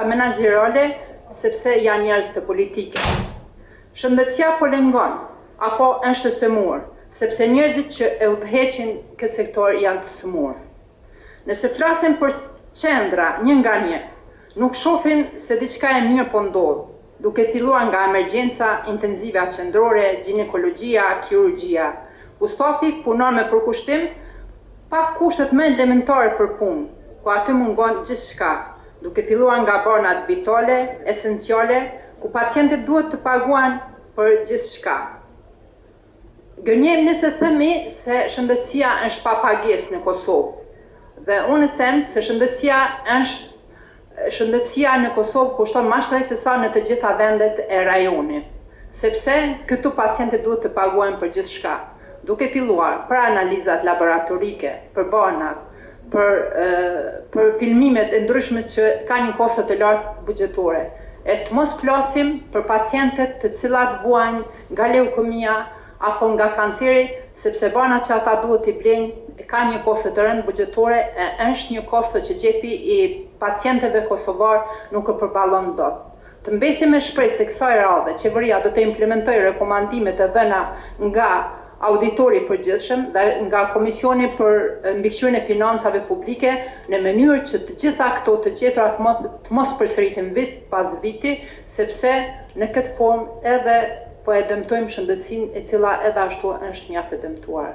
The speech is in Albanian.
menaxherale sepse janë njerëz të politike. Shëndetësia po lëngon apo është e sëmurë, sepse njerëzit që e udhëheqin këtë sektor janë të sëmurë. Nëse flasim për qendra një nga një, nuk shohin se diçka e mirë po ndodh, duke filluar nga emergjenca intenziva qendrore, ginekologjia, kirurgjia. Ku stafi punon me përkushtim pa kushtet më elementare për punë, ku aty mungon gjithçka, duke filluar nga bornat vitale, esenciale, ku pacientët duhet të paguajnë për gjithçka. Gënjejmë nëse themi se shëndetësia është pa pagesë në Kosovë. Dhe unë them se shëndetësia në Kosovë kushton më shumë se sa në të gjitha vendet e rajonit, sepse këtu pacientët duhet të paguajnë për gjithçka, duke filluar për analizat laboratorike, për bornat, për filmimet e ndryshme që ka një kosto të lartë buxhetore. E të mos flasim për pacientët të cilat vuajnë nga leukemia apo nga kanceri, sepse bornat që ata duhet t'i blejnë ka një kosto të rëndë buxhetore, është një kosto që xhepi i pacientëve kosovar nuk e përballon dot. Të mbesim me shpresë se kësaj radhe qeveria do të implementojë rekomandimet e dhëna nga auditori i përgjithshëm dhe nga Komisioni për mbikëqyrjen e financave publike në mënyrë që të gjitha këto të gjetura të mos përsëriten vit pas viti, sepse në këtë formë edhe po e dëmtojmë shëndetësinë e cila edhe ashtu është mjaft e dëmtuar.